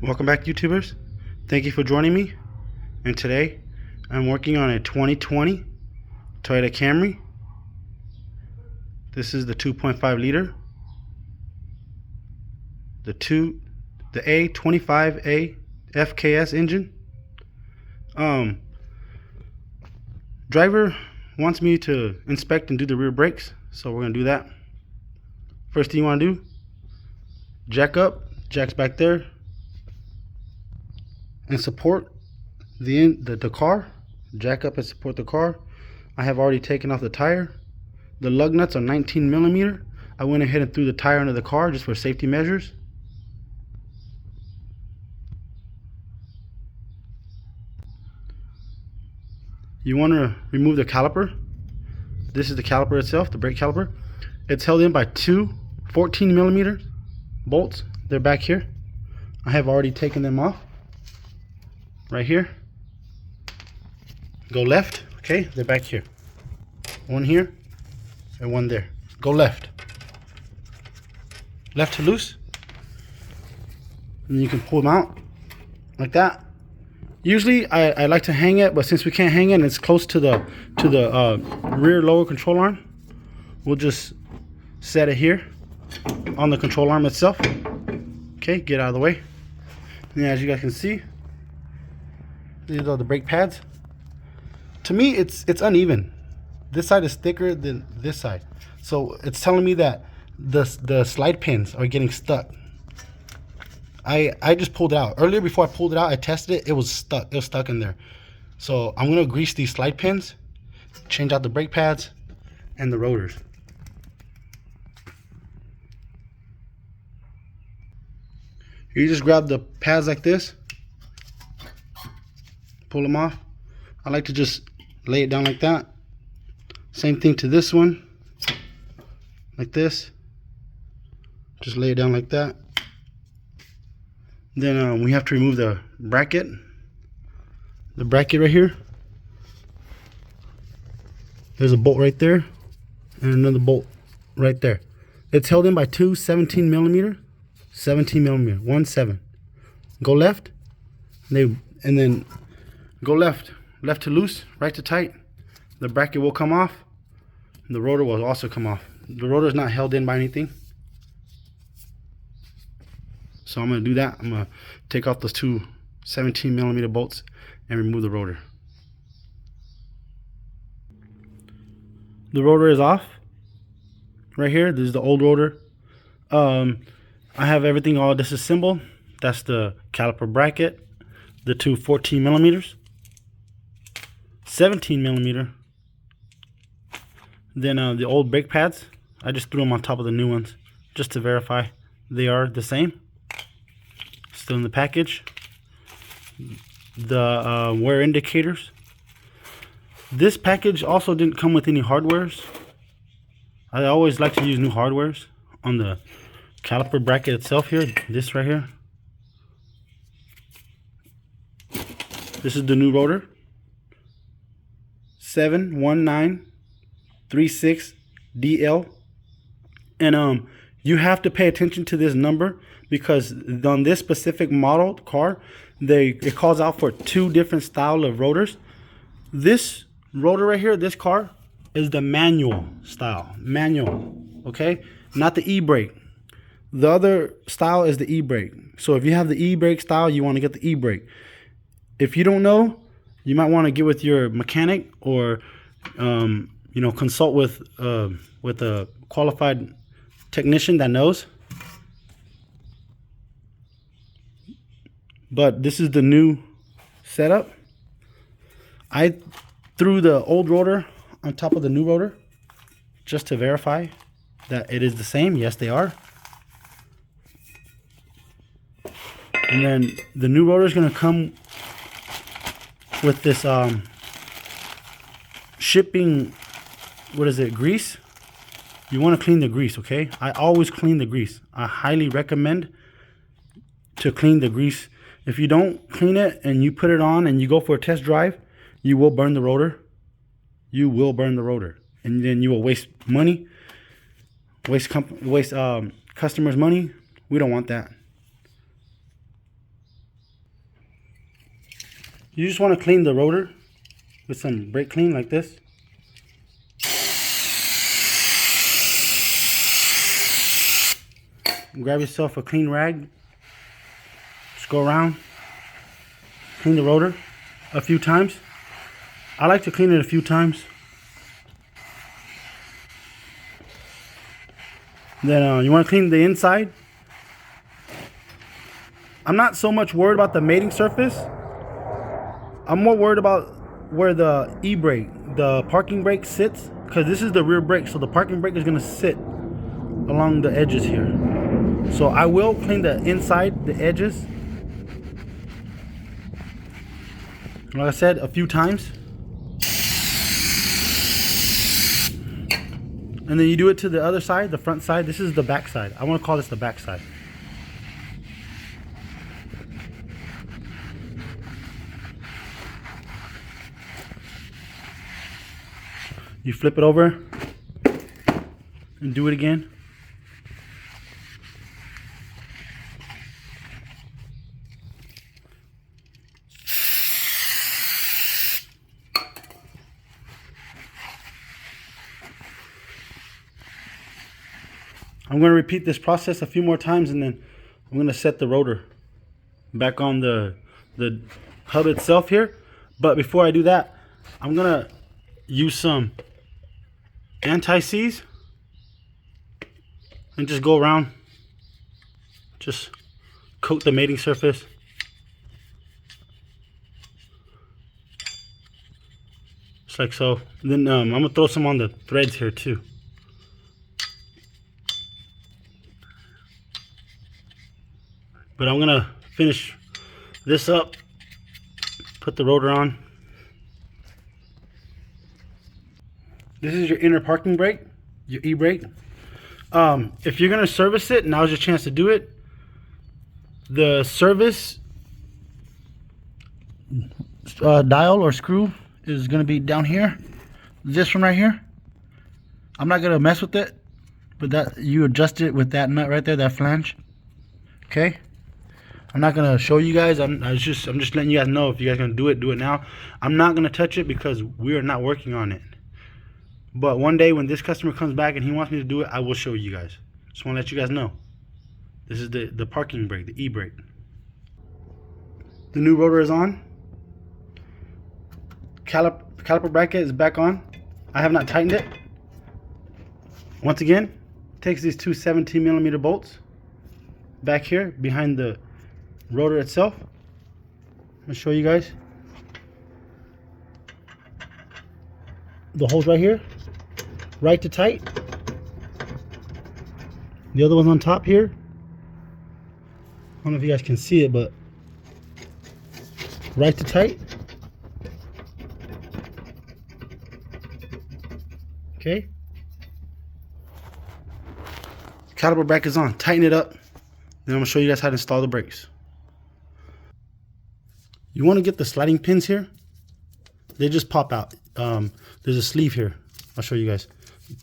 Welcome back, YouTubers. Thank you for joining me. And today I'm working on a 2020 Toyota Camry. This is the 2.5 liter, the A25A FKS engine. Driver wants me to inspect and do the rear brakes, so we're gonna do that. First thing you want to do, jack up. Jack's back there, and support the car. Jack up and support the car. I have already taken off the tire. The lug nuts are 19 millimeter. I went ahead and threw the tire under the car just for safety measures. You want to remove the caliper. This is the caliper itself, the brake caliper. It's held in by two 14 millimeter bolts. They're back here. I have already taken them off. Right here. Go left. Okay, they're back here. One here and one there. Go left. Left to loose. And you can pull them out like that. Usually I like to hang it, but since we can't hang it and it's close to the rear lower control arm, we'll just set it here on the control arm itself. Okay, get out of the way. And as you guys can see, these are the brake pads. To me, it's uneven. This side is thicker than this side, so it's telling me that the slide pins are getting stuck. I just pulled it out earlier. Before I pulled it out, I tested it. It was stuck. It was stuck in there. So I'm gonna grease these slide pins, change out the brake pads and the rotors. You just grab the pads like this, pull them off. I like to just lay it down like that. Same thing to this one, like this. Just lay it down like that. Then we have to remove the bracket right here. There's a bolt right there and another bolt right there. It's held in by two 17 millimeter, 1/7. Go left, and then go left to loose, right to tight. The bracket will come off. The rotor will also come off. The rotor is not held in by anything. So I'm going to do that. I'm going to take off those two 17 millimeter bolts and remove the rotor. The rotor is off. Right here, this is the old rotor. I have everything all disassembled. That's the caliper bracket, the two 14 millimeters, 17 millimeter. Then the old brake pads, I just threw them on top of the new ones just to verify they are the same. Still in the package. The wear indicators. This package also didn't come with any hardwares. I always like to use new hardwares on the caliper bracket itself here. This right here. This is the new rotor. 71936DL. And you have to pay attention to this number because on this specific model car, it calls out for two different style of rotors. This rotor right here, this car, is the manual style. Manual, okay? Not the e-brake. The other style is the e-brake. So if you have the e-brake style, you want to get the e-brake. If you don't know, you might want to get with your mechanic or consult with a qualified technician that knows. But this is the new setup. I threw the old rotor on top of the new rotor just to verify that it is the same. Yes, they are. And then the new rotor is going to come with this shipping, grease. You want to clean the grease, okay? I always clean the grease. I highly recommend to clean the grease. If you don't clean it and you put it on and you go for a test drive, you will burn the rotor. You will burn the rotor, and then you will waste money, waste customers' money. We don't want that. You just want to clean the rotor with some brake clean like this. Grab yourself a clean rag. Just go around, clean the rotor a few times. I like to clean it a few times. Then you want to clean the inside. I'm not so much worried about the mating surface. I'm more worried about where the e-brake, the parking brake sits, because this is the rear brake, so the parking brake is going to sit along the edges here. So I will clean the inside, the edges, like I said, a few times. And then you do it to the other side, the front side. This is the back side. I want to call this the back side. You flip it over and do it again. I'm going to repeat this process a few more times, and then I'm going to set the rotor back on the hub itself here. But before I do that, I'm going to use some anti-seize and just go around, just coat the mating surface. Just like so. Then I'm going to throw some on the threads here too. But I'm going to finish this up, put the rotor on. This is your inner parking brake, your e-brake. If you're going to service it, now's your chance to do it. The service dial or screw is going to be down here. This one right here. I'm not going to mess with it, but that you adjust it with that nut right there, that flange. Okay. I'm not gonna show you guys. I'm just letting you guys know. If you guys gonna do it now. I'm not gonna touch it because we are not working on it. But one day when this customer comes back and he wants me to do it, I will show you guys. Just want to let you guys know. This is the parking brake, the e-brake. The new rotor is on. Caliper bracket is back on. I have not tightened it. Once again, takes these two 17mm bolts back here behind the rotor itself. I'm gonna show you guys. The holes right here, right to tight. The other one's on top here. I don't know if you guys can see it, but right to tight. Okay. Caliper bracket is on. Tighten it up. Then I'm gonna show you guys how to install the brakes. You want to get the sliding pins here. They just pop out. There's a sleeve here. I'll show you guys.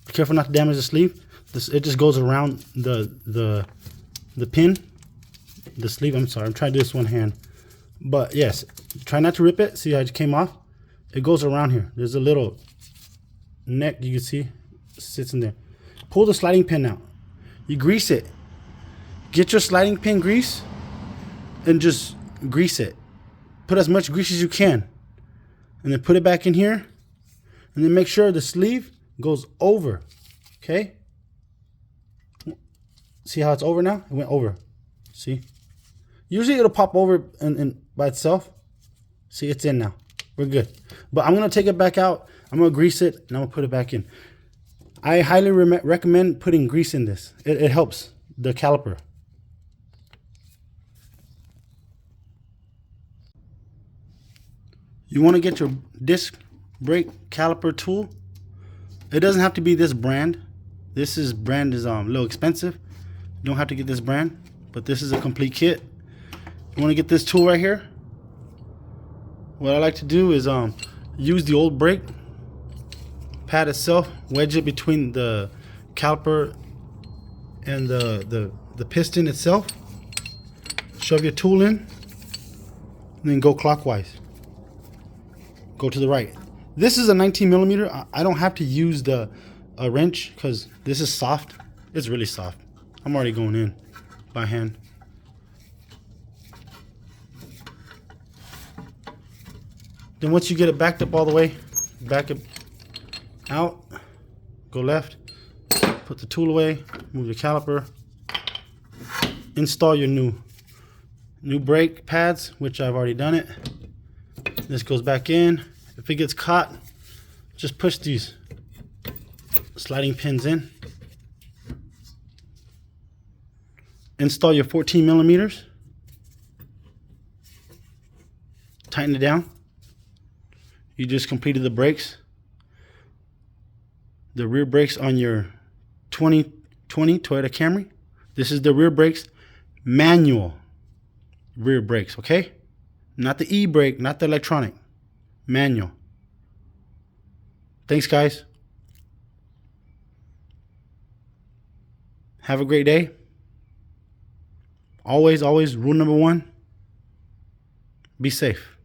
Be careful not to damage the sleeve. It just goes around the pin. The sleeve. I'm sorry. I'm trying to do this one hand. But yes, try not to rip it. See how it came off? It goes around here. There's a little neck you can see. It sits in there. Pull the sliding pin out. You grease it. Get your sliding pin grease and just grease it. Put as much grease as you can. And then put it back in here. And then make sure the sleeve goes over. Okay? See how it's over now? It went over. See? Usually it'll pop over and by itself. See, it's in now. We're good. But I'm going to take it back out. I'm going to grease it and I'm going to put it back in. I highly recommend putting grease in this. It helps the caliper. You want to get your disc brake caliper tool. It doesn't have to be this brand. This brand is a little expensive. You don't have to get this brand, but this is a complete kit. You want to get this tool right here. What I like to do is use the old brake pad itself, wedge it between the caliper and the piston itself. Shove your tool in, and then go clockwise. go to the right. This is a 19 millimeter. I don't have to use a wrench because this is soft. It's really soft. I'm already going in by hand. Then once you get it backed up all the way, back it out, go left, put the tool away, move the caliper, install your new brake pads, which I've already done it. This goes back in. If it gets caught, just push these sliding pins in. Install your 14 millimeters. Tighten it down. You just completed the brakes. The rear brakes on your 2020 Toyota Camry. This is the rear brakes, manual rear brakes, okay? Not the e-brake, not the electronic, manual. Thanks, guys. Have a great day. Always, rule number 1, be safe.